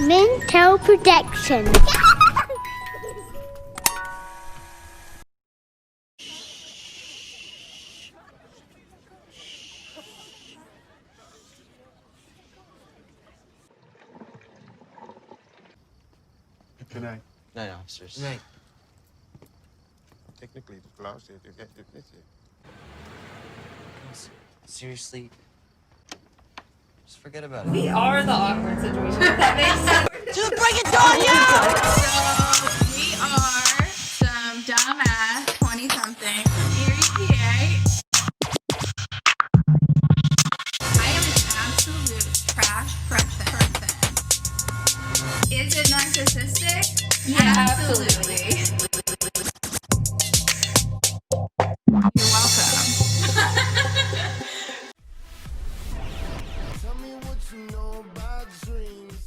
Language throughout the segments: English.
Mental protection. Good night. Night, officers. Night. Technically, the blouse is you get it. Seriously, just forget about it. We are the awkward situation. That makes sense. Just break it down, yeah! So we are some dumbass 20-something Erie, PA. I am an absolute trash person. Is it narcissistic? Yeah, absolutely. You're welcome. Tell me what you know about dreams.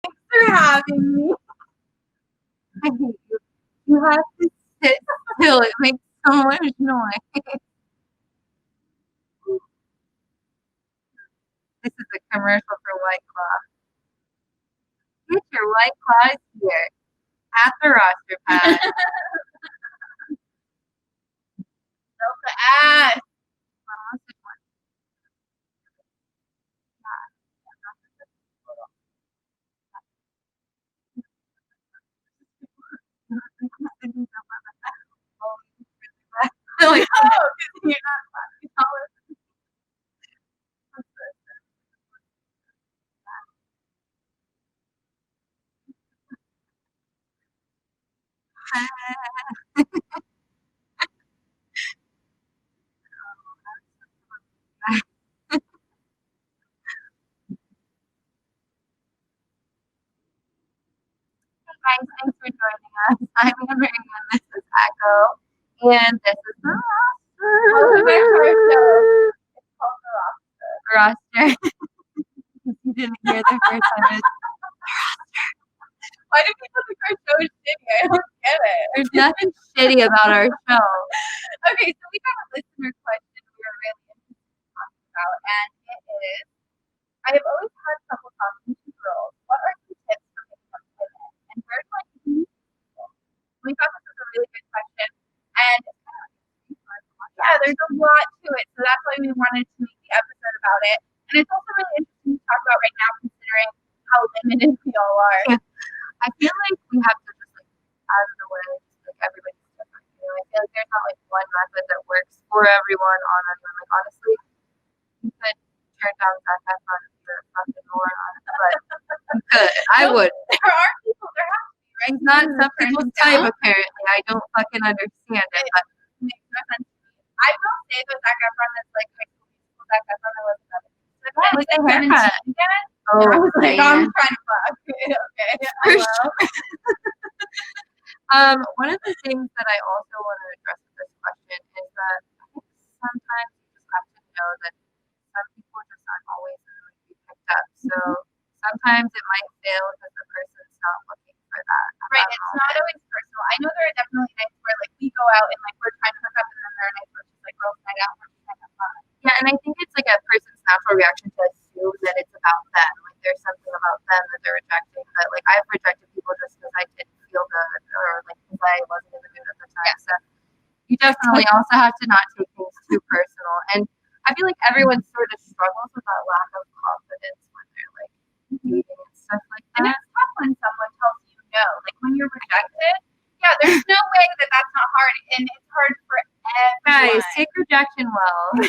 For having me. I hate you. You have to sit still. It makes so much noise. This is a commercial for White Claw. Get your White Claws here at the roster pad. Delta ass. Like, oh, you're not fucking taller. Guys, thanks for joining us. I'm Annmarie and this is Echo. And this is the roster. Welcome back to our show. It's called the roster. You didn't hear the first time. It's why do people think our show is shitty? I don't get it. There's nothing shitty about our show. Okay, so we got a listener question we were really interested in talking about, and it is, I have always had trouble talking to girls. What are some tips for making them pivot? And where do I meet people? We thought this was a really good question, and it's kind of like, yeah, there's a lot to it, so that's why we wanted to make the episode about it. And it's also really interesting to talk about right now, considering how limited we all are. Yeah. I feel like we have to just out of the way, just everybody's different. You know, I feel like there's not one method that works for everyone on everyone. Like honestly, you could turn down Zac Efron if you're a fucking moron, but you could. I would. There are people. There have to be, right? It's not some people's type. Apparently, I don't fucking understand it, but it makes no sense to me. I will say though, Zac Efron is like High School Musical Zac Efron. I wasn't that. With the haircut again. Oh, I was like, I'm trying to fuck. Okay, one of the things that I also want to address with this question is that I think sometimes you just have to know that some people just aren't always going to be picked up. So sometimes it might fail because the person's not looking for that. Right, it's not always personal. I know there are definitely nights where like we go out and like we're trying to hook up, and then there are nights where it's just like girls night out, we're just trying to have fun. Yeah, and I think it's like a person's natural reaction to assume that it's about them. Like there's something about them that they're rejecting. But like I've rejected people just because I didn't feel good or like because I wasn't in the mood at the time. Yeah. So you definitely also have to not take things too personal. And I feel like everyone sort of struggles with that lack of confidence when they're like dating and stuff like that. And it's tough when someone tells you no. Like when you're rejected, yeah, there's no way that that's not hard. And it's hard for everyone. Guys, take rejection well.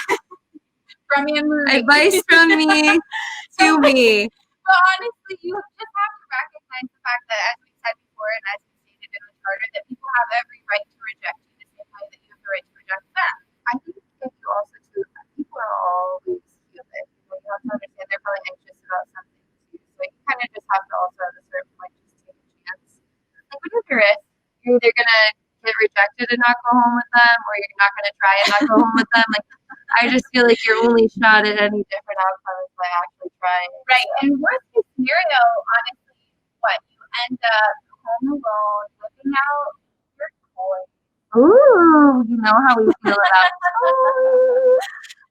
From Annmarie. Advice from me to me. But honestly, you just have to recognize the fact that, as we said before, and as we stated in the charter, that people have every right to reject you the same way that you have the right to reject them. I think if you also too, people are always human. You have to understand they're probably anxious about something too. So you kind of just have to also at a certain point just take a chance. Like when you're risk, you're either gonna get rejected and not go home with them, or you're not gonna try and not go home with them. Like I just feel like your only shot at any different outcome is by actually trying. Right, and worst case scenario, honestly, what you end up home alone, looking out your toys. Ooh, you know how we feel about toys.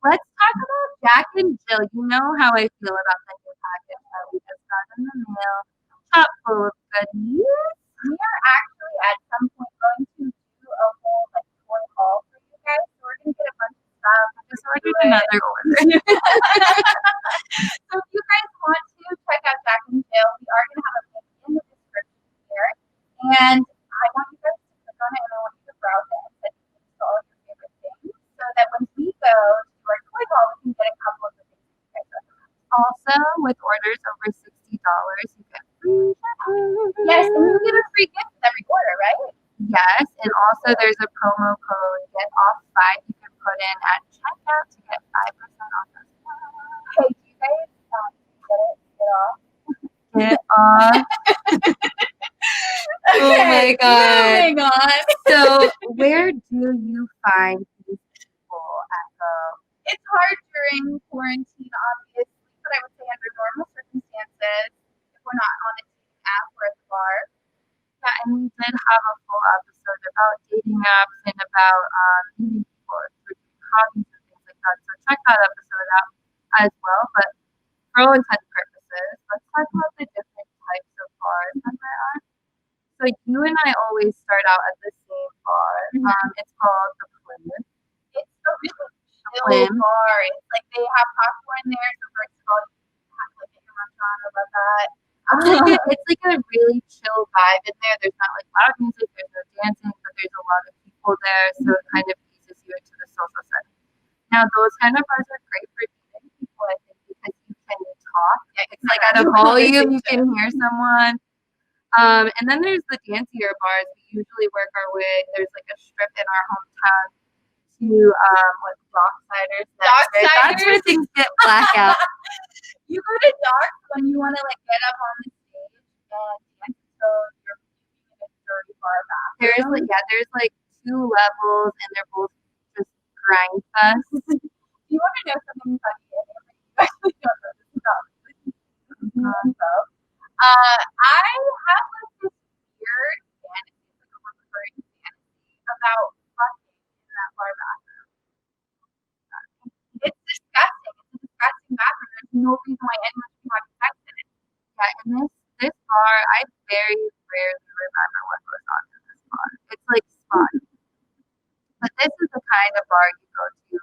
Let's talk about Jack and Jill. You know how I feel about the new package that we just got in the mail. full of goodies. We are actually at some point going to do a whole like toy haul for you guys. So we're gonna get a bunch of stuff. I just ordered another order. So if you guys want to check out Jack and Jill, we are gonna have a link in the description here. And I want you guys to click on it and I want you to browse it and send me all of your favorite things so that when we go to our toy haul, we can get a couple of the things that you guys recommend. Also, with orders over $60, you get free shipping. Yes, and you get a free gift with every order, right? Yes, and also there's a promo code get off 5 you can put in at checkout to get 5% off as well. Hey, do you guys get off? Oh my god. Moving on. So, where do you find these people at home? It's hard during quarantine, obviously, but I would say under normal circumstances, if we're not on a dating app or at the bar. Yeah, and we did have a full episode about dating apps and about meeting people through hobbies and things like that. So check that episode out as well. But for all intents and purposes, let's talk about the different types of bars that there are. So you and I always start out at the same bar. It's called the Plymouth. It's a really chill bar. It's like they have popcorn there. So first of all, you have to get your lunch on. I love that. It's like a really chill vibe in there. There's not like loud music. There's no dancing, but there's a lot of people there. So it kind of eases you into the social setting. Now those kind of bars are great for meeting people, I think, because you can talk. It's like at a volume you can hear someone. And then there's the dancier bars. We usually work our way. There's like a strip in our hometown to like Docksiders. That's where things get blackout. You go to Docks when you want to like get up on the stage and dance until you're in a dirty bar bathroom. There's like 2 levels and they're both just grind fest. Do you want to know something funny? You actually don't know this about I have like this weird fantasy, like a recurring fantasy about fucking in that bar bathroom. It's disgusting. It's a disgusting bathroom. There's no reason why anyone should be having sex in it. Yeah, and this bar, I very rarely remember what goes on in this bar. It's like spotty. But this is the kind of bar you go to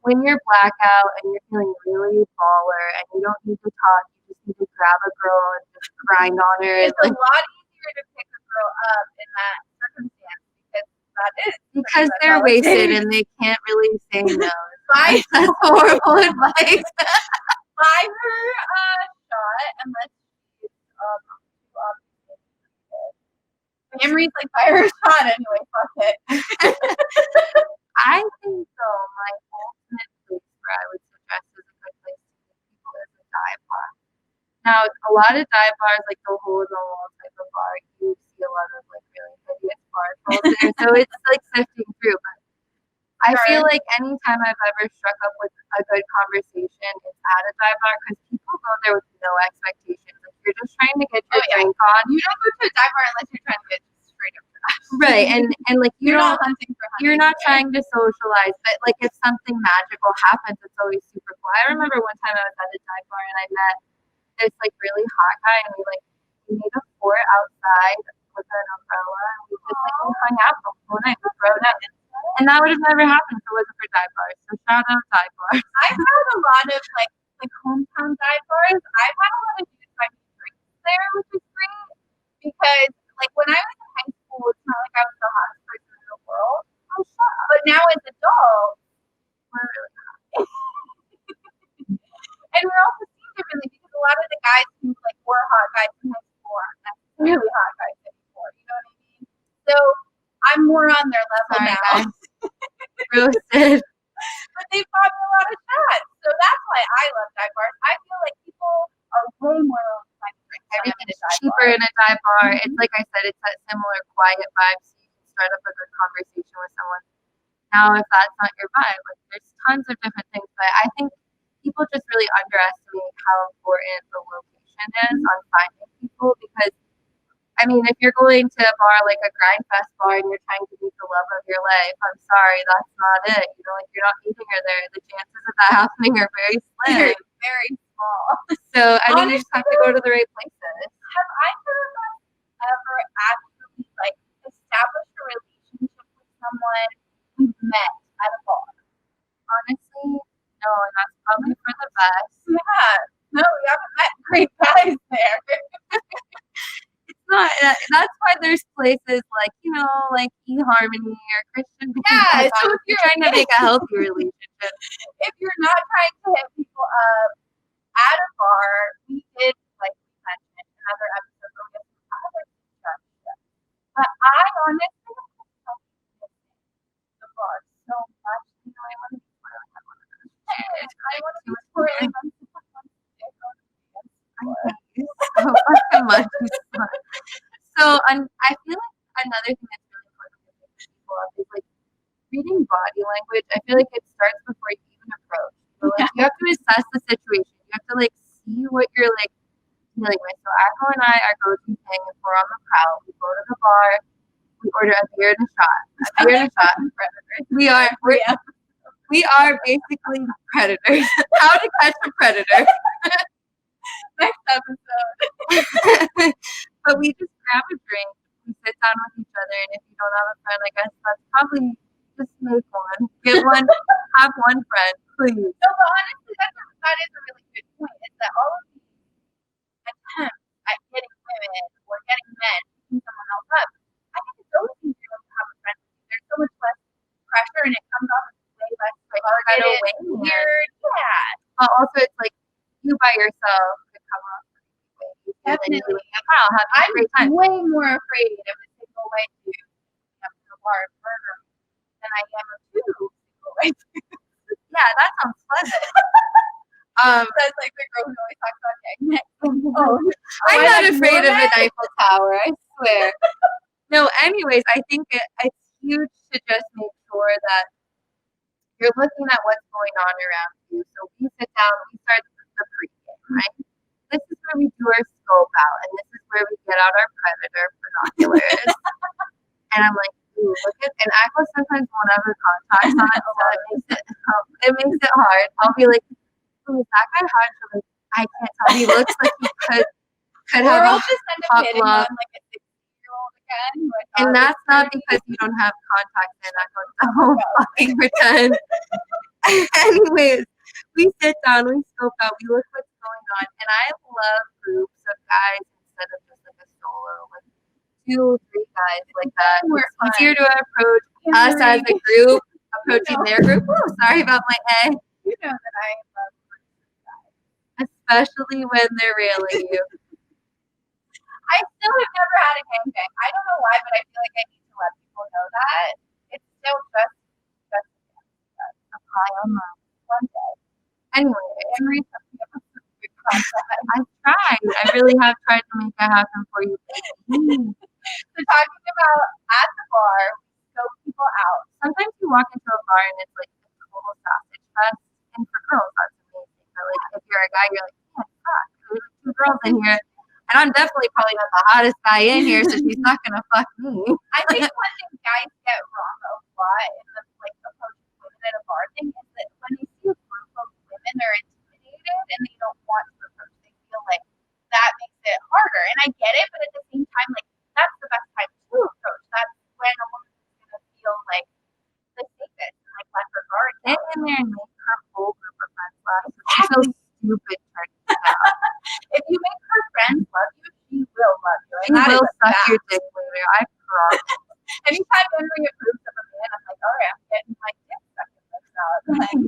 when you're blackout and you're feeling really baller and you don't need to talk. You just need to grab a girl and just grind on her. It's a lot easier to pick a girl up in that circumstance because they're wasted and they can't really say no. That's horrible advice. Buy her a shot unless she's Annmarie's like, buy her a shot anyway, fuck it. I think though my ultimate place where I would suggest is a good place to meet people is a dive bar. Now a lot of dive bars, like the hole in the wall type of bar, you see a lot of like really hideous bars there, so it's like sifting through. But I feel like anytime I've ever struck up with a good conversation, it's at a dive bar because people go there with no expectations. Like you're just trying to get your drink on. You don't go to a dive bar unless you're trying to get straight up trash. Right, and like you're not hunting for honey. You're not trying to socialize, but like if something magical happens, it's always super cool. I remember one time I was at a dive bar and I met this like really hot guy, and we made a fort outside with an umbrella, and we just like we hung out the whole night. We rode out. And that would have never happened if it wasn't for dive bars. So shout out dive bars. I've had a lot of like hometown dive bars. I've had a lot of dudes buy me drinks there, which is great because like when I was in high school, it's not like I was the hottest person in the world. Oh, shut up. But now as adults, we're really hot. And we're also seen differently because a lot of the guys who like were hot guys in high school aren't necessarily hot guys anymore. You know what I mean? So I'm more on their level now. Roasted. But they bought me a lot of shots. So that's why I love dive bars. I feel like people are way more willing to buy me drinks. Everything's cheaper in a dive bar. It's like I said, it's that similar quiet vibe, so you can start up a good conversation with someone. Now, if that's not your vibe, like there's tons of different things, but I think people just really underestimate how important the location is on finding people because I mean, if you're going to a bar like a Grindfest bar and you're trying to meet the love of your life, I'm sorry, that's not it. You know, like you're not meeting her there. The chances of that happening are very slim. Very, very small. So I mean, you just have to go to the right places. Have I heard great guys there. It's not. That's why there's places like like eHarmony or Christian. Yeah, so if you're you're trying to make a healthy relationship. if you're not trying to hit people up at a bar, we did, like we mentioned in other episodes, where we have some other stuff. But I honestly don't miss the bar so much. I want to be twirling on one of those chairs. I want to be twirling on someone's dick on the dance floor. So fucking much. So I feel like another thing that's really important to pick people up is like reading body language. I feel like it starts before you even approach. So like you have to assess the situation. You have to like see what you're like dealing with. So Echo and I, our go-to thing if we're on the prowl, we go to the bar, we order a beer and a shot. A beer and a shot. We are basically predators. How to catch a predator. Next episode. But we just grab a drink, we sit down with each other, and if you don't have a friend, I guess that's probably just make one. Have one friend, please. No, but honestly, that is a really good point. Is that all of these attempts at getting women or getting men picking someone else up, I think it's always easier to have a friend. There's so much less pressure, and it comes off as way less targeted, weird. Yeah. But also, it's like you by yourself could come up with ways. Definitely. Have a great time. I'm way more afraid of a single white dude coming up to the bar and murder me than I am of two single white dudes. Yeah, that sounds pleasant. That's like the girl who always talks about neck. Oh, I'm I not like afraid of more an Eiffel Tower, I swear. No, anyways, I think it's huge to just make sure that you're looking at what's going on around you. So we sit down, we start the pregame, right? This is where we do our scope out, and this is where we get out our predator binoculars. And I'm like, ooh, look at, and Echo sometimes won't have her contacts on, so it makes it hard. I'll be like, oh, is that guy hot? So like, I can't tell. He looks like he could or have I'll a just end up hot hitting block. on like a 60-year-old again. And that's not because you don't have contacts in. Echo, don't fucking pretend. Anyways, we sit down, we scope out, we look what's going on, and I love groups of guys instead of just like a solo, like 2 or 3 guys like that. It's easier to approach us as a group, approaching their group. Oh, sorry about my egg. You know that I love guys. Especially when they're railing you. I still have never had a gangbang. I don't know why, but I feel like I need to let people know that. It's still just a pile of one day. Anyway, Every something about the big concept. I've tried. I really have tried to make that happen for you. So talking about at the bar, we scope people out. Sometimes you walk into a bar and it's like a total sausage fest. And for girls, that's amazing. But like if you're a guy, you're like, yeah, fuck. There's 2 girls in here. And I'm definitely probably not the hottest guy in here, so she's not gonna fuck me. I think one thing guys get wrong a lot in the like approaching women at a bar thing is that when they see a group of women, they're intimidated and they don't want to approach. They feel like that makes it harder. And I get it, but at the same time, like that's the best time to approach. That's when a woman is gonna feel like the safest and like let her guard Get down. in there and make her whole group of friends laugh. She's so stupid turning down. If you make her friends love you, she will love you. She will suck your dick later. I promise. Anytime Henry approves of a man, I'm like, all right, I'm getting my dick sucked in this out. Like,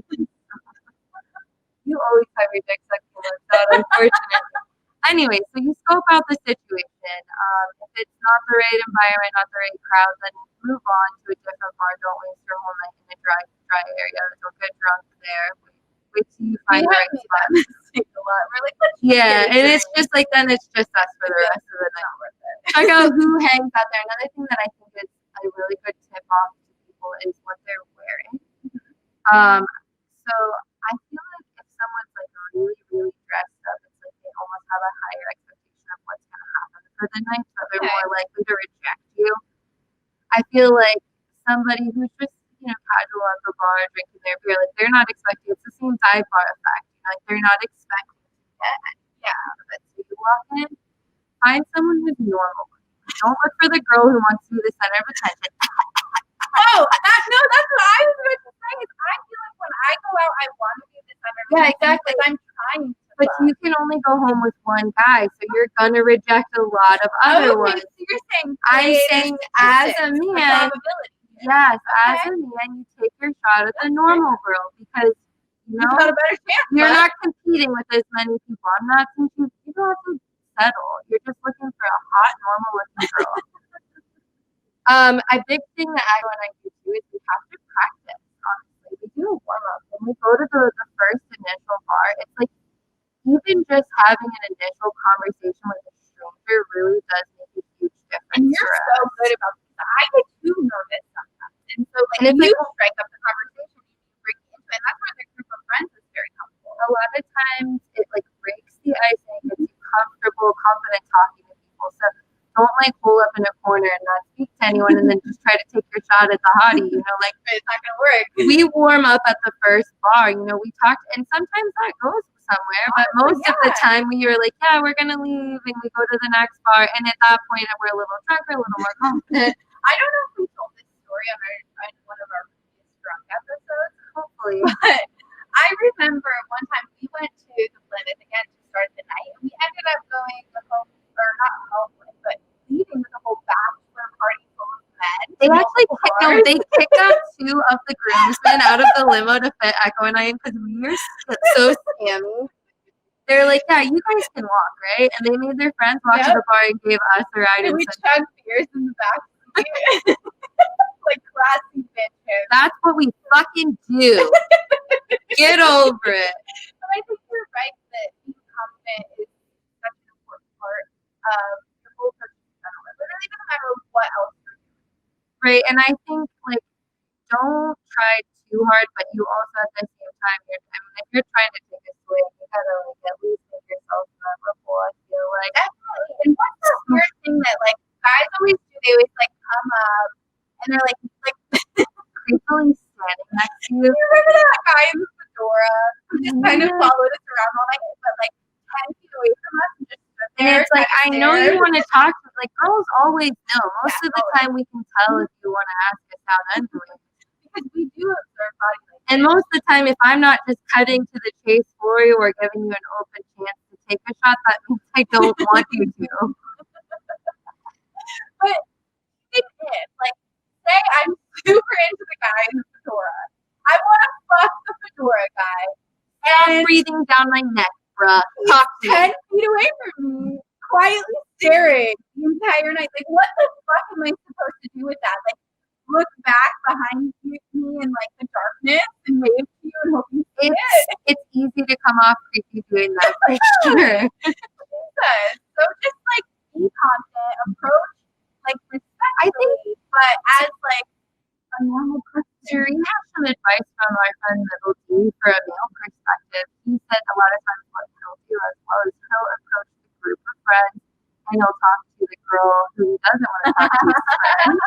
You always have your dick sucked in lips out, unfortunately. Anyway, so you scope out the situation. If it's not the right environment, not the right crowd, then move on to a different bar. Don't waste your whole night in a dry area. Don't get drunk there. Wait till you find the right spot. a lot. We're like, let's Yeah, and it's just like then it's just us for the rest of the night. Check out who hangs out there. Another thing that I think is a really good tip off to people is what they're wearing. So I feel like if someone's like really, really dressed up, it's like they almost have a higher expectation of what's gonna happen for the night, so they're more likely to reject you. I feel like somebody who's just, casual at the bar drinking their beer, like they're not expecting, it's the same dive bar effect. Like they're not expecting to get out of it. So you walk in, find someone who's normal. Don't look for the girl who wants to be the center of attention. That's what I was about to say. Is I feel like when I go out, I want to be the center of attention. Exactly. Because I'm trying to But you can only go home with one guy, so you're gonna reject a lot of other ones. So you're saying I'm play saying it as as a the man, probability. yes, as Okay. a man, you take your shot at the normal girl because you You've know got a better chance. you're bud. not competing with as many people. I'm not thinking you don't have to settle. You're just looking for a hot, normal looking girl. A big thing that I and I do too is we have to practice. Honestly, we do a warm up when we go to the first initial bar. It's like even just having an initial conversation with a stranger really does make a huge difference. And you're for so us. good about this. I get too nervous sometimes. And so like And it's you like- strike up the conversation and you bring me into it. And that's where the group of friends is very helpful. A lot of times it like breaks the ice and gets you comfortable, confident talking to people. So don't like hole up in a corner and not speak to anyone and then just try to take your shot at the hottie, like It's not gonna work. we warm up at the first bar, we talk and sometimes that goes somewhere, but most of the time we are like, yeah, we're gonna leave and we go to the next bar and at that point we're a little drunker, a little more confident. I don't know if we told this story on one of our previous drunk episodes, Hopefully. but I remember one time we went to the Plymouth again to start the night, and we ended up going home, or not home, but leaving with a whole bachelor party full of men. They actually Bars. kicked out two of the groomsmen out of the limo to fit Echo and I in because we were so scammy. They're like, yeah, you guys can walk, right? And they made their friends walk to Yep. the bar and gave us a ride. And And we said, chugged beers in the back seat. Like classy bitches. that's what we fucking do. Get over it. But I think you're right that being confident is such an important part of your whole person in general. It literally doesn't matter what else you're doing. Right. And I think, don't try too hard, but you also at the same time, if you're trying to take a swing, you gotta, at least make yourself memorable, I feel like. Definitely. And what's the weird thing that guys always do? They always come up and they're like Creepily standing next to you. you remember that guy in the fedora who just kind of Yeah. followed us around all night, but 10 feet away from us and just stood And there. it's like, I know you want to talk to, girls always know. Most of the time we can tell if you want to ask us how I'm doing. because we do observe body language. And most of the time, if I'm not just cutting to the chase for you or giving you an open chance to take a shot, that means I don't want you to. But even if, say I'm super into the guy in the fedora, I want to fuck the fedora guy, Stop and breathing down my neck, bruh. he's Talk to 10 me. feet away from me, quietly staring the entire night. What the fuck am I supposed to do with that? Look back behind me in the darkness and wave to you and hope you see it. It's easy to come off creepy doing that for sure. Jesus. So just be confident, approach respectfully, but as a normal person. Shereen has some advice from our friend Middle D for a male perspective. He said a lot of times what he'll do as well is he'll approach the group of friends and he'll talk to the girl who he doesn't want to talk to his friend.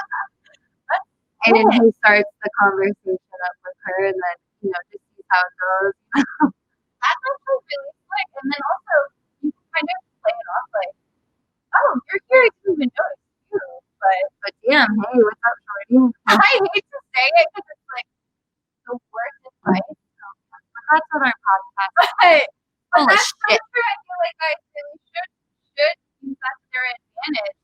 And then he starts the conversation up with her and then, just sees how it goes. That's actually really slick. And then also, you can kind of play it off oh, you're here, I didn't even notice you. But damn, hey, what's up, shorty? I hate to say it because it's the worst advice. But that's what our podcast is. But Holy that's shit. true. I feel like guys really should use that to their advantage.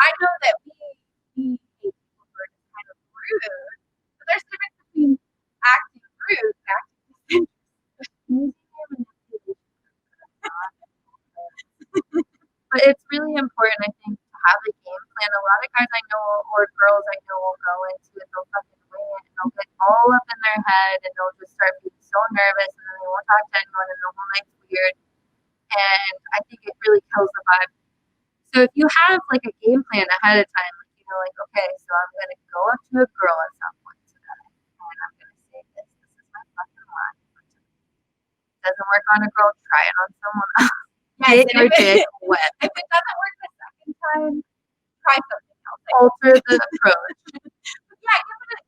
I know that we hate people who are just kind of rude, but there's a difference between acting rude and acting disinterested. But it's really important, I think, to have a game plan. A lot of guys I know or girls I know will go into it, they'll fucking wing it, and they'll get all up in their head, and they'll just start being so nervous, and then they won't talk to anyone, and the whole night's weird. And I think it really kills the vibe. So if you have a game plan ahead of time, okay, so I'm going to go up to a girl at some point tonight, and I'm going to say this. This is my fucking line. Doesn't work on a girl, try it on someone else. Yes, Get your dick wet. If it doesn't work the second time, try something else. Alter the approach. But yeah,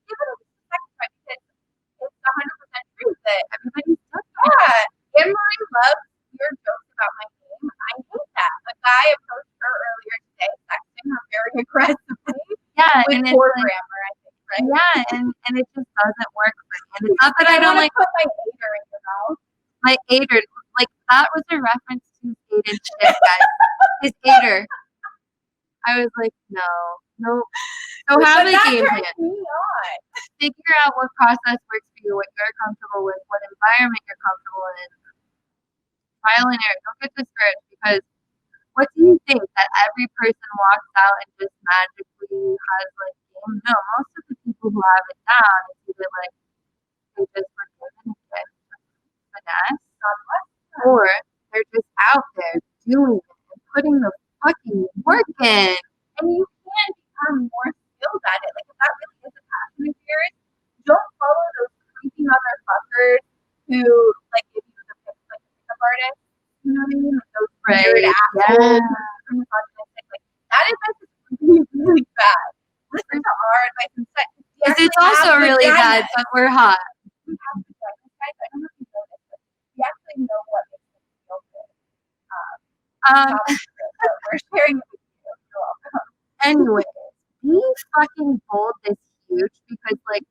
give it a second try because it's 100% true that everybody's done that. Annmarie loves weird jokes about my name. I hate that. A guy approached her earlier today, texting her very aggressively Yeah, with and poor it's grammar, I think, right? yeah, and it just doesn't work for me. And it's not that I don't put my aider in your mouth. my aider. That was a reference to Aiden's shit, guys. His Aider. I was like, no. So have a game plan. Figure out what process works for you, what you're comfortable with, what environment you're comfortable in. Trial and error. Don't get discouraged because what do you think? That every person walks out and just magically has like game? No, most of the people who have it down, it's either like they just were given it finesse, or they're just out there doing it and putting the fucking work in. And you can become more skilled at it. Like, if that really is a passion of yours, don't follow those creepy motherfuckers who, like, give you the pics, like, pickup artists. You know what I mean? Like, those weird assholes. Like, that advice is really, really bad. Listen to our advice instead. Because it's also really bad, but we're hot. We have to guys. I don't know if you know this, but we actually know what makes us feel good. So we're sharing it with you. You're welcome. Anyways, being fucking bold is huge because, like,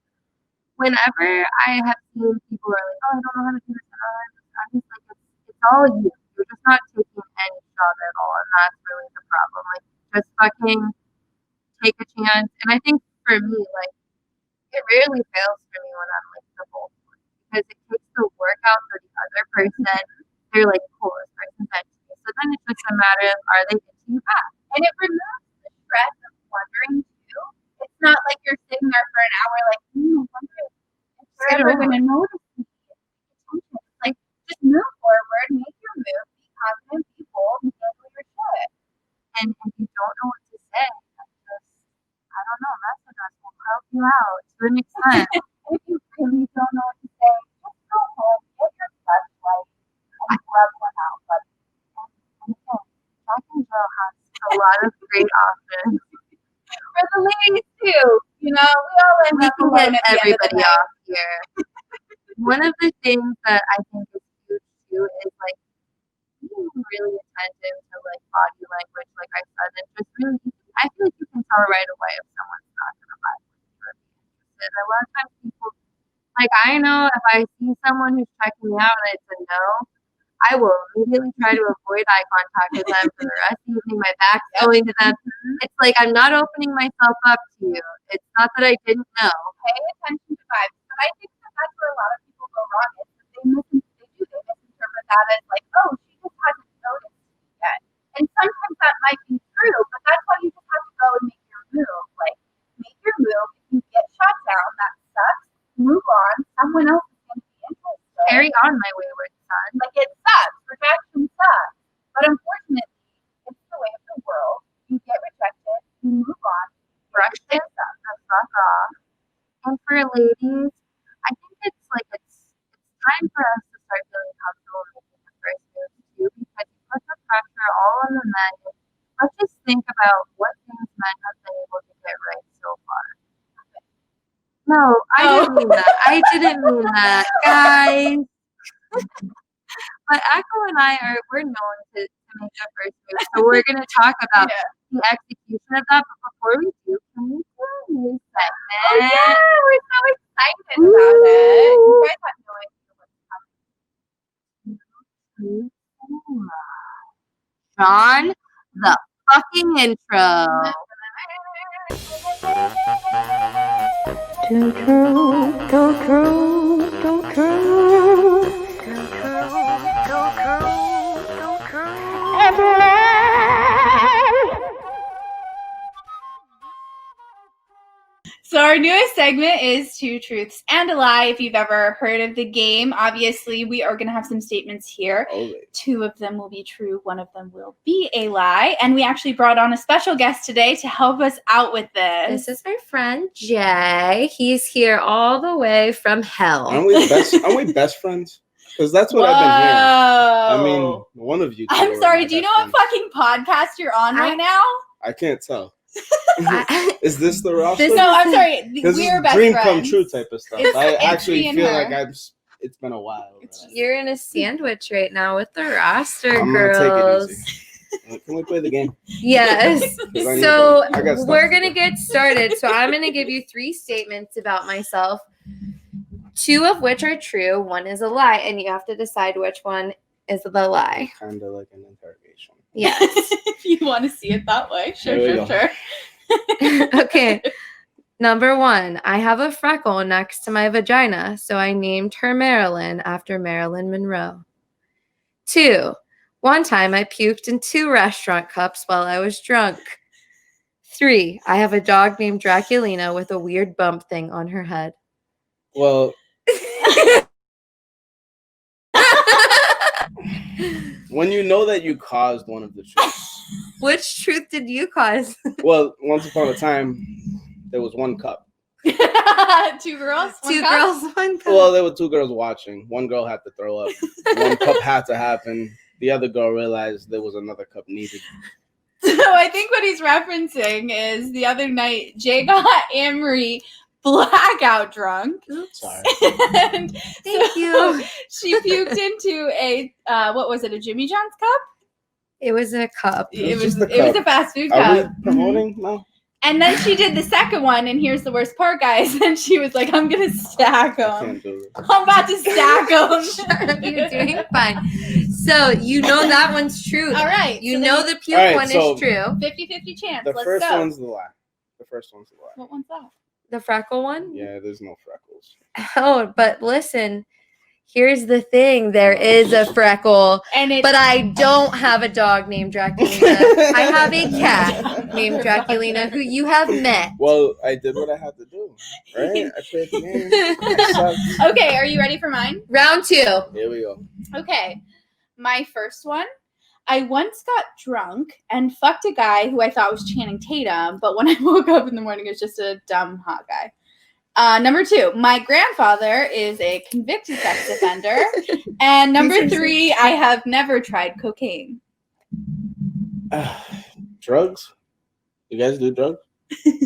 whenever I have seen people who are like, oh, I don't know how to do this, I'm just like, it's all you. You're just not taking any shot at all, and that's really the problem. Like, just fucking take a chance. And I think for me, like, it rarely fails for me when I'm like the bold one because it takes the work out for the other person. They're like, cool, this person's into me. So then it's just a matter of, are they into you back? And it removes the stress of wondering too. It's not like you're sitting there for an hour like, I wonder if they're ever going to notice me. It's like, just move forward, make your move, be confident, be bold, and handle your shit. And if you don't know what to say, just, I don't know, message us. We'll help you out to an extent. If you really don't know what to say, just go home, get your flashlight, and rub one out. But Jack and Jill has a lot of great options. for the ladies too, you know, we all end We up can alone get at the end of the everybody night. off here. One of the things that I think is huge too is like being really attentive to like body language, like I said, and just really, I feel like you can tell right away if someone's not going to vibe with you or be interested. A lot of times people, like I know if I see someone who's checking me out and it's a no, I will immediately try to avoid eye contact with them for the rest of the evening. My back's going to them. It's like I'm not opening myself up to you. It's not that I didn't know. Pay attention to vibes. But I think that that's where a lot of people go wrong is that they misinterpret that as like, oh, she just hasn't noticed me yet. And sometimes that might be true, but that's why you just have to go and make your move. Like, make your move. If you get shot down, that sucks. Move on. Someone else is going to be interested. Carry on, my wayward son. Like, it sucks. Rejection sucks. But unfortunately, it's the way of the world. You get rejected, you move on. Brush this up the fuck off. And for ladies, I think it's like it's time for us to start feeling comfortable making the first move too, because you put the pressure all on the men. Let's just think about what things men have been able to get right so far. No, I didn't mean that. I didn't mean that, guys. But Echo and we're known to make the first move, so we're gonna talk about the execution of that. But before we do, can we do a new segment? Oh, yeah, we're so excited about it. You guys have no idea what's Sean, happening. the fucking intro. Don't true, don't true, don't true. Don't true. So our newest segment is Two Truths and a Lie. If you've ever heard of the game, obviously we are going to have some statements here. Two of them will be true. One of them will be a lie. And we actually brought on a special guest today to help us out with this. This is my friend Jay. He's here all the way from hell. Aren't we best friends? Because that's what I've been hearing. I mean, one of you two I'm are sorry, my do you know best what friends. fucking podcast you're on right now? I can't tell. Is this the roster? No, I'm sorry. This We is are best dream friends. come true type of stuff. It's I me actually and feel her. like it's been a while. You're in a sandwich right now with the roster I'm girls. gonna take it easy. Can we play the game? Yes. I So got stuff we're to going to do. get started. So I'm going to give you 3 statements about myself, 2 of which are true, 1 is a lie, and you have to decide which one is the lie. Kind of like an interrogation. Yes. If you want to see it that way. Sure, There we sure, go. sure. Okay. Number 1, I have a freckle next to my vagina, so I named her Marilyn after Marilyn Monroe. 2, one time I puked in 2 restaurant cups while I was drunk. 3, I have a dog named Draculina with a weird bump thing on her head. Well, when you know that you caused one of the truths. Which truth did you cause? Well, once upon a time, there was 1 cup. 2 girls? 2 cup? girls, 1 cup. Well, there were 2 girls watching. 1 girl had to throw up. 1 cup had to happen. The other girl realized there was another cup needed. So I think what he's referencing is the other night, Jay got Annmarie blackout drunk. Sorry. And Thank you. She puked into a, what was it, a Jimmy John's cup? It was a cup. It was It was just a a cup. fast food Are cup. we promoting? No. And then she did the second one, and here's the worst part, guys. And she was like, I'm going to stack I them. can't do it. I'm about to stack them. Shut up, you're doing fine. So you know that one's true. All right. You so know then the puke All right, one so- is true. 50-50 chance. The Let's first go. one's the lie. The first one's the lie. What one's that? The freckle one? Yeah, there's no freckles. Oh, but listen, here's the thing. There is a freckle, And it's but I don't have a dog named Draculina. I have a cat named Draculina who you have met. Well, I did what I had to do, right? I played the game. I sucked. Okay, are you ready for mine? Round 2. Here we go. Okay. My first one. I once got drunk and fucked a guy who I thought was Channing Tatum, but when I woke up in the morning, it was just a dumb hot guy. Number 2, my grandfather is a convicted sex offender. And number 3, I have never tried cocaine. Drugs? You guys do drugs?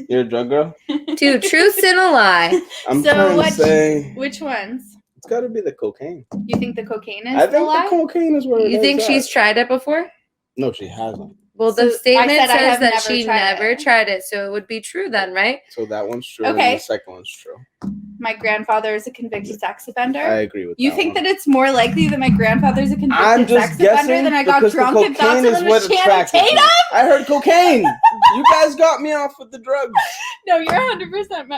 You're a drug girl? 2 truths and a lie. I'm So trying what- to say Which ones? it's got to be the cocaine. You think the cocaine is I the think lie? the cocaine is where it You think is she's at. tried it before? No, she hasn't. Well, So the statement I said I says have that never she tried never it. tried it, so it would be true then, right? So that one's true. Okay. And the second one's true. My grandfather is a convicted sex offender. I agree with You that think one. that it's more likely that my grandfather's a I'm convicted just sex offender guessing than I got because drunk the and thought cocaine someone is was what Channing attracted me. Tatum? I heard cocaine. You guys got me off with the drugs. No, you're 100%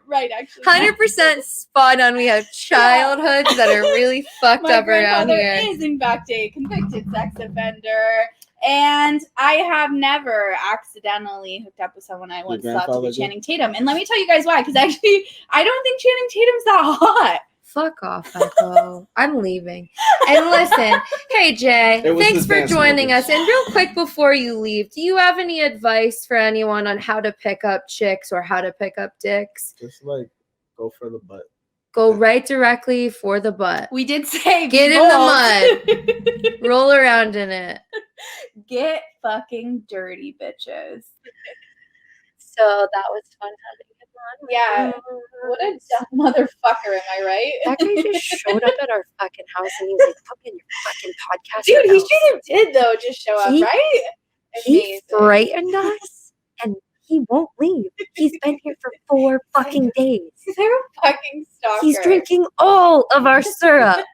right, actually. 100% spot on. We have childhoods that are really fucked My up around grandfather here. is, in fact, a convicted sex offender. And I have never accidentally hooked up with someone I once thought to grandfather be did? Channing Tatum. And let me tell you guys why. Because actually, I don't think Channing Tatum's that hot. Fuck off, Echo. I'm leaving. And listen, hey Jay, It was thanks his for dance joining moves. us. And real quick before you leave, do you have any advice for anyone on how to pick up chicks or how to pick up dicks? Just like go for the butt. Go right directly for the butt. We did say Get be in the bold. Roll around in it. Get fucking dirty, bitches. So that was fun having him on. Yeah. What a dumb motherfucker, am I right? That guy just showed up at our fucking house and he was like, "Put me in your fucking podcast." Dude, he now." should have did though, just show up, He- right? He Amazing. frightened us and he won't leave. He's been here for 4 fucking days. They're a fucking stalker. He's drinking all of our syrup.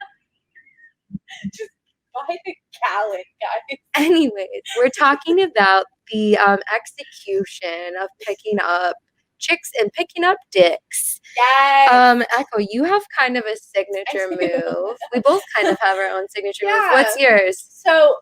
Buy the gallon, guys. Anyways, we're talking about the execution of picking up chicks and picking up dicks. Yes. Echo, you have kind of a signature move. We both kind of have our own signature move. Yeah. What's yours? So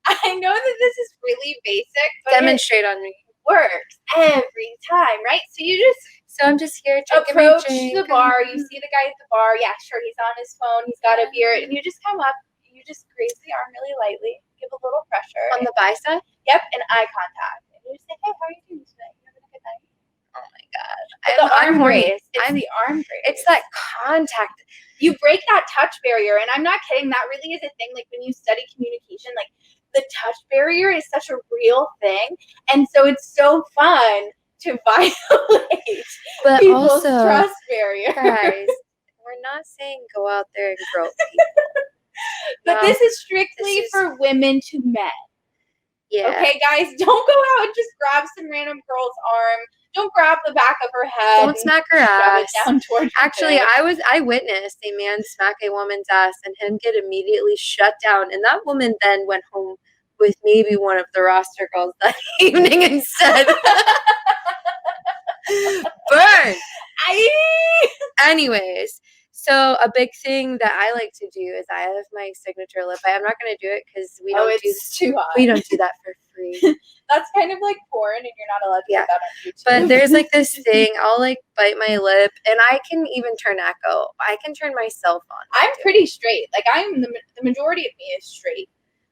I know that this is really basic, but Demonstrate on me. it works every time, right? So you just So I'm just here drinking my approach drink. the bar. You see the guy at the bar. Yeah, sure. He's on his phone. He's got a beer, and you just come up. You just graze the arm really lightly. Give a little pressure. On the bicep? Yep, and eye contact. And you just say, "Hey, how are you doing today? You having a good night?" Oh my god. The arm horny. grace. It's the arm grace. It's that contact. You break that touch barrier, and I'm not kidding. That really is a thing. Like when you study communication, like the touch barrier is such a real thing, and so it's so fun to violate But people's also, trust barrier. guys, we're not saying go out there and grope people. But No, this is strictly this is- for women to men. Yeah. Okay, guys, don't go out and just grab some random girl's arm. Don't grab the back of her head. Don't smack her and shove ass. it down towards your Actually, dick. I witnessed a man smack a woman's ass and him get immediately shut down. And that woman then went home with maybe one of the roster girls that evening instead. Burn. Anyways, so a big thing that I like to do is I have my signature lip. I'm not going to do it because we don't too hot. we don't do that for free. That's kind of like porn, and you're not allowed to Yeah. put that on YouTube. But there's like this thing. I'll like bite my lip, and I can even turn Echo. I can turn myself on. I'm pretty straight. Like I'm the majority of me is straight.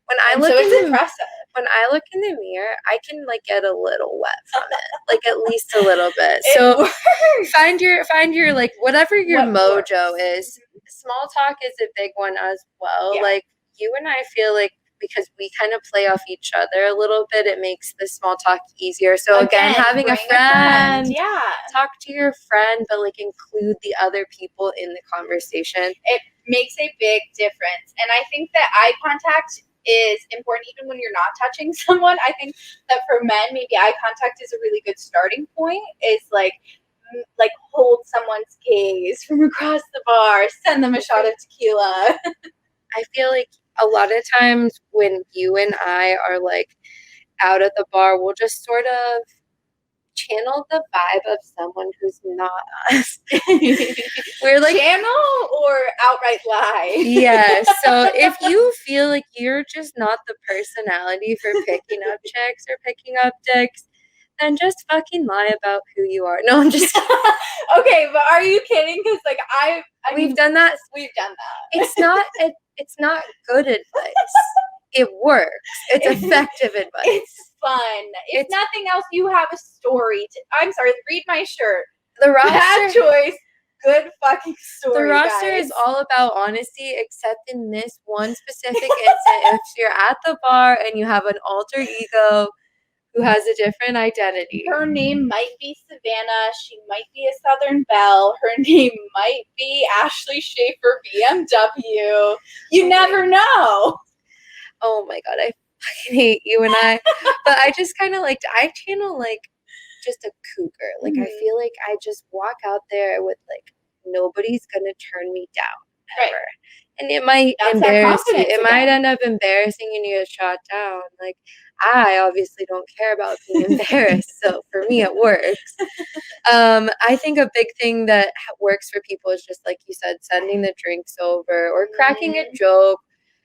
When I And look so it's in the impressive. when I look in the mirror, I can like get a little wet from it, like at least a little bit. It So works. find your like whatever your What mojo works. is. Small talk is a big one as well. Yeah. Like you and I feel like because we kind of play off each other a little bit, it makes the small talk easier. So again having a bring friend, yeah, talk to your friend, but like include the other people in the conversation. it makes a big difference. And I think that eye contact is important even when you're not touching someone. I think that for men, maybe eye contact is a really good starting point. Is like hold someone's gaze from across the bar, send them a shot of tequila. I feel like a lot of times when you and I are like out at the bar, we'll just sort of channel the vibe of someone who's not us. We're like channel or outright lie. yeah. So if you feel like you're just not the personality for picking up chicks or picking up dicks, then just fucking lie about who you are. No, I'm just Okay, but are you kidding? Because like we've done that. We've done that. It's not good advice. It works. It's effective advice. It's fun. If nothing else, you have a story. I'm sorry, read my shirt. The Bad roster, choice. Good fucking story. the roster guys. is all about honesty, except in this one specific instance. If you're at the bar and you have an alter ego who has a different identity. Her name might be Savannah. She might be a Southern Belle. Her name might be Ashley Schaefer BMW. You never know. Oh my god, I fucking hate you and I. But I just kind of like, I channel like just a cougar. Like I feel like I just walk out there with like nobody's gonna turn me down ever. Right. And it might That's that embarrass you. confidence It might again. end up embarrassing and you get shot down. Like I obviously don't care about being embarrassed, so for me it works. I think a big thing that works for people is just like you said, sending the drinks over or cracking a joke.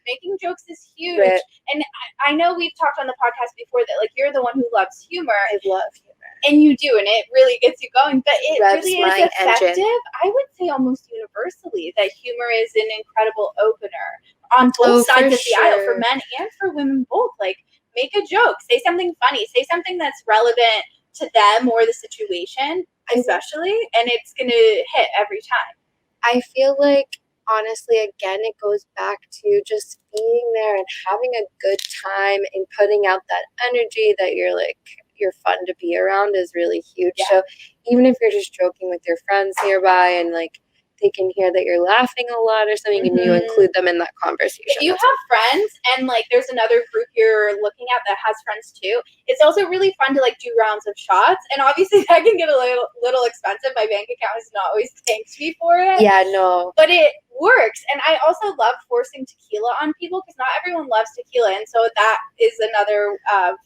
Making jokes is huge. Right. And I know we've talked on the podcast before that like you're the one who loves humor. I love humor. And you do, and it really gets you going. But it Revs really my is effective. engine. I would say almost universally that humor is an incredible opener on both sides of the aisle for men and for women both. Like make a joke, say something funny, say something that's relevant to them or the situation, especially, and it's gonna hit every time. I feel like honestly, again, it goes back to just being there and having a good time and putting out that energy that you're fun to be around is really huge. Yeah. So even if you're just joking with your friends nearby and like they can hear that you're laughing a lot or something and you include them in that conversation. If you have friends and like there's another group you're looking at that has friends too, it's also really fun to like do rounds of shots. And obviously that can get a little expensive. My bank account has not always thanked me for it. Yeah, no. But it works. And I also love forcing tequila on people because not everyone loves tequila. And so that is another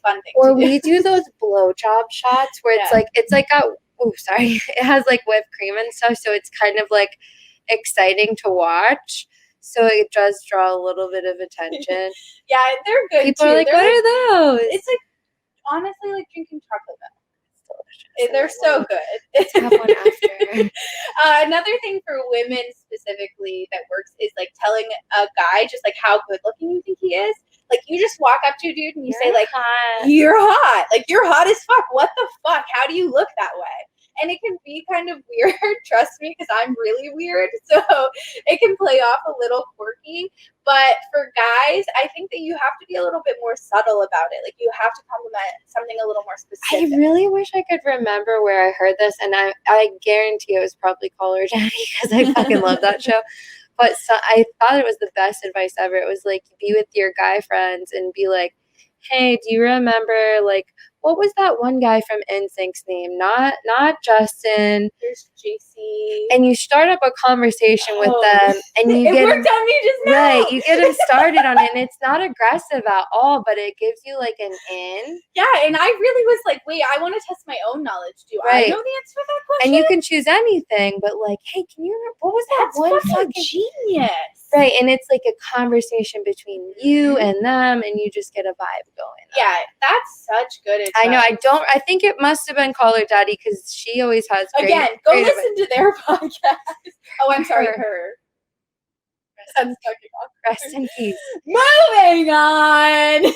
fun thing Or to do. we do those blowjob shots where it's like a it has like whipped cream and stuff, so it's kind of like exciting to watch. So it does draw a little bit of attention. Yeah, they're good. People too. are like, They're what are those? It's like honestly like drinking chocolate milk. It's delicious. They're so good. Let's have one after. Another thing for women specifically that works is like telling a guy just like how good looking you think he is. Like you just walk up to a dude and you say like, hot. you're hot. Like you're hot as fuck. What the fuck? How do you look that way? And it can be kind of weird, trust me, because I'm really weird. So it can play off a little quirky. But for guys, I think that you have to be a little bit more subtle about it. Like you have to compliment something a little more specific. I really wish I could remember where I heard this, and I guarantee it was probably Call Her Daddy because I fucking love that show. But I thought it was the best advice ever. It was like, be with your guy friends and be like, hey, do you remember, like, what was that one guy from NSYNC's name? Not Justin. There's JC. And you start up a conversation with Oh. them, and you It get worked on me just now. right. You get them started on it, and it's not aggressive at all, but it gives you like an in. Yeah, and I really was like, wait, I want to test my own knowledge. Do I Right. know the answer to that question? And you can choose anything, but like, hey, can you remember what was that That's one fucking genius. right? And it's like a conversation between you and them, and you just get a vibe going. Yeah, that's such good advice. I know. I think it must have been Call Her Daddy because she always has great, Again, go great listen to their podcast. Oh, I'm sorry, Her. her. Son's talking about rest in peace. Moving on.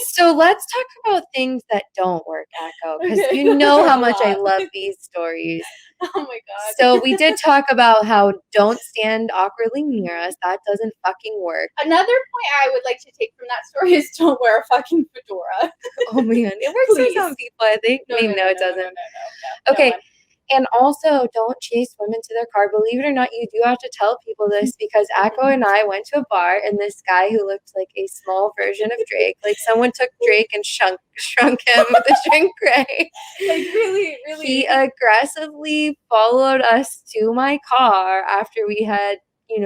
So let's talk about things that don't work, Echo, because Okay. you know how much I love these stories. Oh my god. So we did talk about how don't stand awkwardly near us. That doesn't fucking work. Another point I would like to take from that story is don't wear a fucking fedora. Oh man, it works Please. for some people. I think. No, it doesn't. No, Okay. no one. And also, don't chase women to their car. Believe it or not, you do have to tell people this because Echo and I went to a bar, and this guy who looked like a small version of Drake, like someone took Drake and shrunk him with a shrink ray. Like really. He aggressively followed us to my car after we had,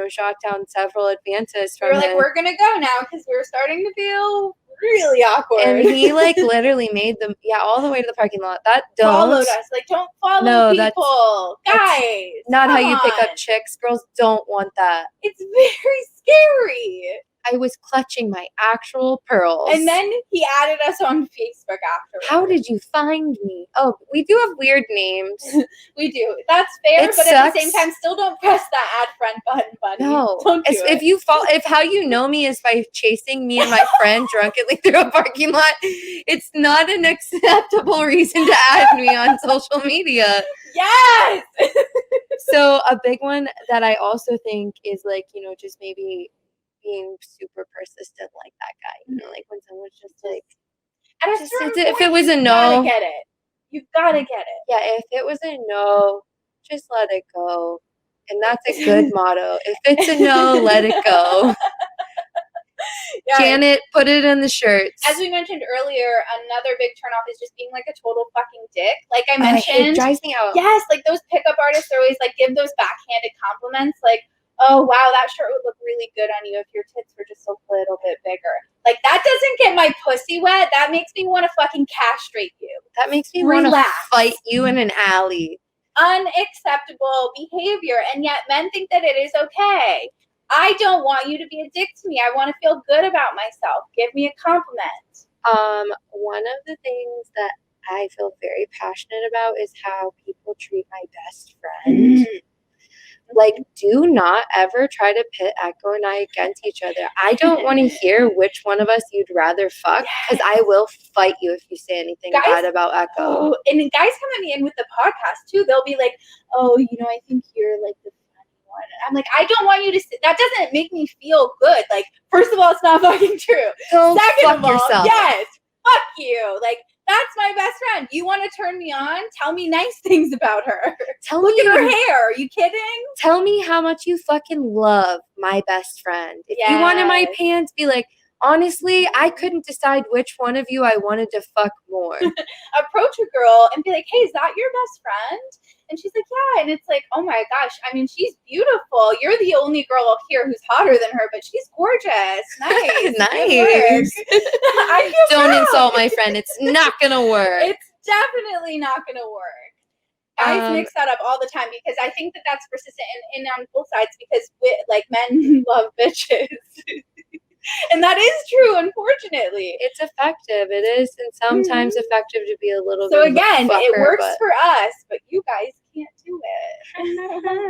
shot down several advances We from were like, him. we're gonna go now because we're starting to feel really awkward. And he like literally made them, all the way to the parking lot. That followed us. Like, don't follow No, people, guys. not how come you pick on. up chicks. Girls don't want that. It's very scary. I was clutching my actual pearls. And then he added us on Facebook afterwards. How did you find me? Oh, we do have weird names. We do. That's fair, It but at the sucks. same time, still don't press that add friend button, buddy. No. Don't do If it. if how you know me is by chasing me and my friend drunkenly through a parking lot, it's not an acceptable reason to add me on social media. Yes! So a big one that I also think is like, just maybe being super persistent like that guy. Like when someone's just like, At a just certain if point, it was a you no. gotta get it. You gotta get it. Yeah, if it was a no, just let it go. And that's a good motto. If it's a no, let it go. Yeah. Janet, put it in the shirts. As we mentioned earlier, another big turnoff is just being like a total fucking dick. Like I It mentioned, drives me out. yes, like those pickup artists always like give those backhanded compliments, like, "Oh wow, that shirt would look really good on you if your tits were just a little bit bigger." Like that doesn't get my pussy wet. That makes me want to fucking castrate you. That makes me want to Relax. fight you in an alley. Unacceptable behavior, and yet men think that it is okay. I don't want you to be a dick to me. I want to feel good about myself. Give me a compliment. One of the things that I feel very passionate about is how people treat my best friend. Like, do not ever try to pit Echo and I against each other. I don't want to hear which one of us you'd rather fuck, because I will fight you if you say anything bad about Echo. Oh, and guys come at me in with the podcast too. They'll be like, "Oh, I think you're like the funny one." I'm like, I don't want you to say that. Doesn't make me feel good. Like, first of all, it's not fucking true. Go Second fuck of all, yourself. yes, fuck you. Like, that's my best friend. You want to turn me on? Tell me nice things about her. Look at her hair. Are you kidding? Tell me how much you fucking love my best friend. If you wanted my pants, be like, honestly, I couldn't decide which one of you I wanted to fuck more. Approach a girl and be like, "Hey, is that your best friend?" And she's like, "Yeah." And it's like, oh my gosh, I mean, she's beautiful. You're the only girl here who's hotter than her, but she's gorgeous. Nice. Nice. I feel Don't proud. insult my friend. It's not gonna work. It's definitely not going to work. Guys mix that up all the time because I think that that's persistent in on both sides because men love bitches. And that is true, unfortunately. It's effective. It is, and sometimes effective to be a little So bit again, of a fucker, it works but for us, but you guys can't do it.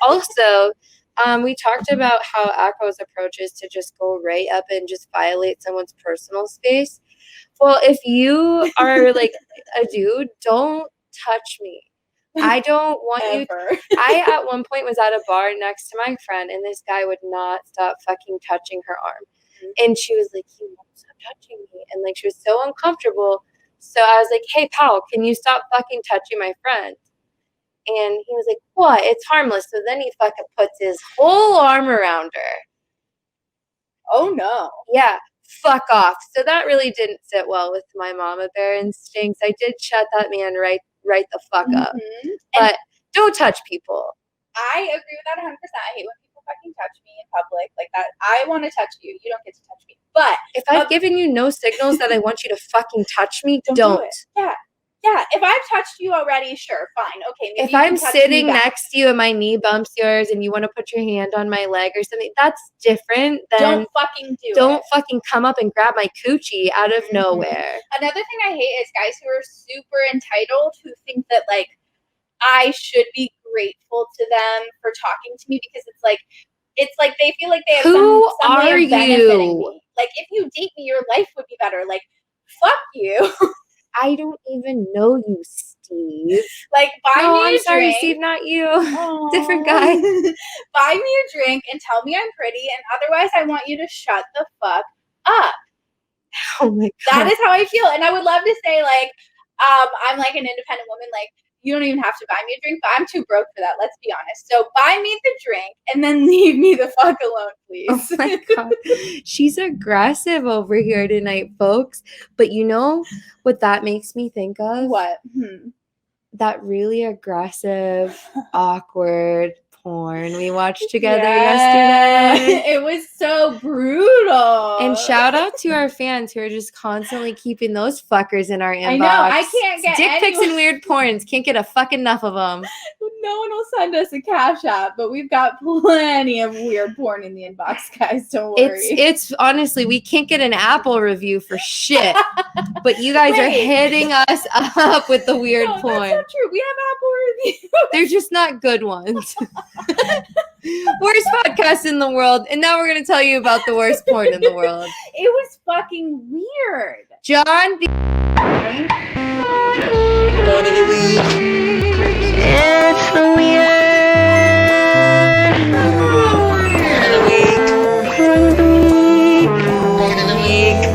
also, we talked about how Echo's approach is to just go right up and just violate someone's personal space. Well, if you are like a dude, don't touch me. I don't want you. I at one point was at a bar next to my friend, and this guy would not stop fucking touching her arm. And she was like, "You won't stop touching me," and like she was so uncomfortable. So I was like, "Hey, pal, can you stop fucking touching my friend?" And he was like, "What? It's harmless." So then he fucking puts his whole arm around her. Oh no. Yeah, fuck off. So that really didn't sit well with my mama bear instincts. I did shut that man right the fuck up. Mhm. But don't touch people. I agree with that 100%. I hate when people fucking touch me in public like that. I want to touch you. You don't get to touch me. But If I've given you no signals that I want you to fucking touch me, do don't. it. Yeah. Yeah. If I've touched you already, sure, fine. Okay. Maybe If you can I'm touch me sitting back. next to you and my knee bumps yours and you want to put your hand on my leg or something, that's different than Don't fucking do don't it. fucking come up and grab my coochie out of nowhere. Another thing I hate is guys who are super entitled who think that like I should be grateful to them for talking to me because it's like they feel like they have Who some way are of benefiting you? me. Like if you date me, your life would be better. Like fuck you. I don't even know you, Steve. Like buy No, me I'm a sorry, drink. Steve, not you. Aw. Different guy. Buy me a drink and tell me I'm pretty, and otherwise I want you to shut the fuck up. Oh my god. That is how I feel. And I would love to say, like, I'm like an independent woman, like, you don't even have to buy me a drink, but I'm too broke for that, let's be honest. So buy me the drink and then leave me the fuck alone, please. Oh my god. She's aggressive over here tonight, folks. But you know what that makes me think of? What? That really aggressive, awkward porn we watched together yesterday. It was so brutal. And shout out to our fans who are just constantly keeping those fuckers in our inbox. I know, I can't get dick pics anyone- and weird porns. Can't get a fuck enough of them. No one will send us a cash app, but we've got plenty of weird porn in the inbox, guys. Don't worry. It's honestly, we can't get an Apple review for shit. But you guys are Wait. hitting us up with the weird No, porn. that's not true. We have Apple reviews. They're just not good ones. Worst podcast in the world. And now we're going to tell you about the worst porn in the world. It was fucking weird. John B. It's the weird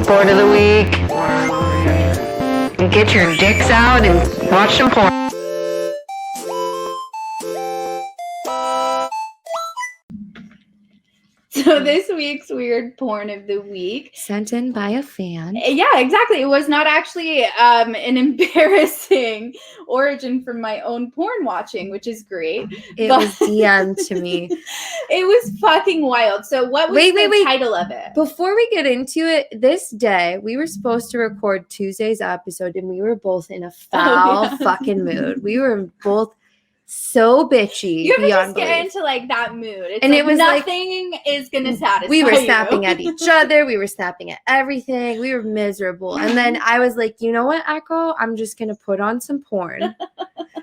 Porn of the week. Get your dicks out and watch some porn. So this week's weird porn of the week. Sent in by a fan. Yeah, exactly. It was not actually an embarrassing origin from my own porn watching, which is great. It But- was DM'd to me. It was fucking wild. So what was the title of it? Before we get into it, this day we were supposed to record Tuesday's episode and we were both in a foul yeah. fucking mood. We were both so bitchy You ever beyond just get belief. into like that mood? It's And like it was like- nothing is gonna satisfy We were you. snapping at each other. We were snapping at everything. We were miserable. And then I was like, you know what, Echo? I'm just going to put on some porn.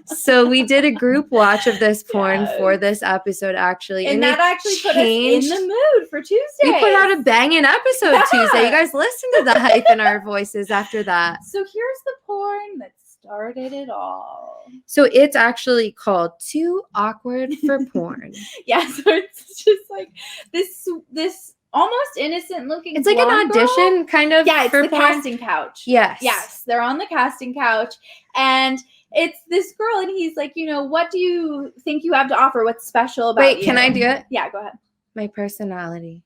So we did a group watch of this porn Yes. for this episode, actually. And that it actually put us changed- in the mood for Tuesday. We put out a banging episode Yeah. Tuesday. You guys listen to the hype in our voices after that. So here's the porn that started it all. So it's actually called Too Awkward for Porn. Yeah, so it's just like this almost innocent looking. It's like an blonde girl. audition kind of Yeah, it's for the porn. casting couch. Yes. Yes, they're on the casting couch, and it's this girl, and he's like, what do you think you have to offer? What's special about you? Wait, can I do it? Yeah, go ahead. My personality.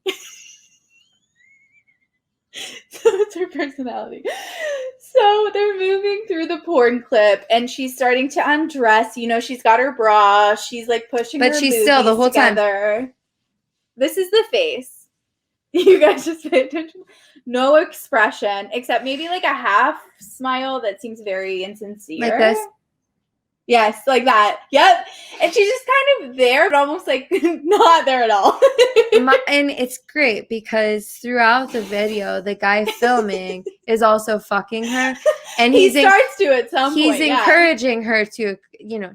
So it's her personality. So they're moving through the porn clip, and she's starting to undress. She's got her bra. She's like pushing, But her she's still the boobies whole time. together. This is the face. You guys just pay attention. No expression, except maybe like a half smile that seems very insincere. Like this? Yes, like that. Yep. And she's just kind of there, but almost like not there at all. And it's great because throughout the video, the guy filming is also fucking her. And he he's starts to at some he's point. yeah. encouraging her to,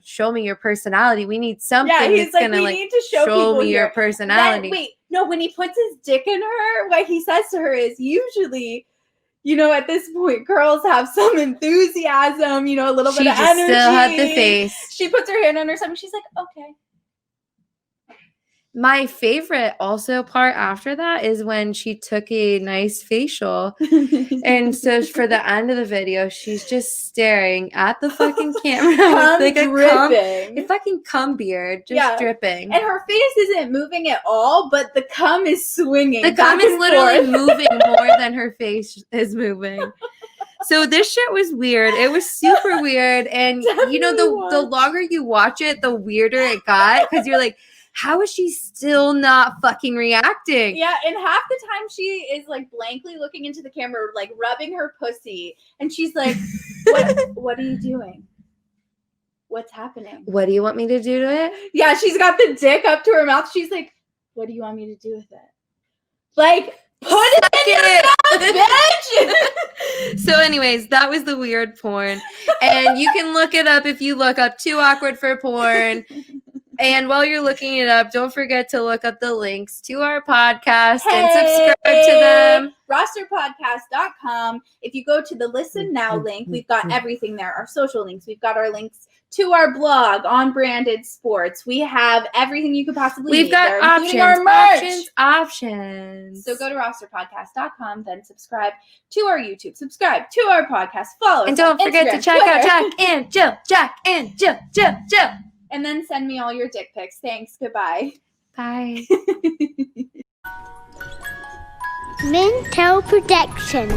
show me your personality. We need something Yeah, he's that's like, gonna we need to show people me your here. personality. Then, wait, no, when he puts his dick in her, what he says to her is usually, at this point, girls have some enthusiasm, a little She bit of just energy. still had the face. She puts her hand on her stomach. She's like, okay. My favorite also part after that is when she took a nice facial. And so for the end of the video, she's just staring at the fucking camera Cum with like dripping. a fucking cum beard just dripping. And her face isn't moving at all, but the cum is swinging. The cum back is and literally forth. moving more than her face is moving. So this shit was weird. It was super weird. And you know, the longer you watch it, the weirder it got. Because you're like, how is she still not fucking reacting? Yeah, and half the time she is like blankly looking into the camera, like rubbing her pussy. And she's like, what are you doing? What's happening? What do you want me to do to it? Yeah, she's got the dick up to her mouth. She's like, what do you want me to do with it? Like, put it in your mouth, bitch! So anyways, that was the weird porn. And you can look it up if you look up Too Awkward for Porn. And while you're looking it up, don't forget to look up the links to our podcast and subscribe to them. Rosterpodcast.com. If you go to the Listen Now link, we've got everything there. Our social links. We've got our links to our blog on Branded Sports. We have everything you could possibly need. We've got there, options, including our merch. options. So go to rosterpodcast.com, then subscribe to our YouTube, subscribe to our podcast, follow us and don't on forget Instagram, to check Twitter. out Jack and Jill. And then send me all your dick pics. Thanks. Goodbye. Bye. Mintel Protection.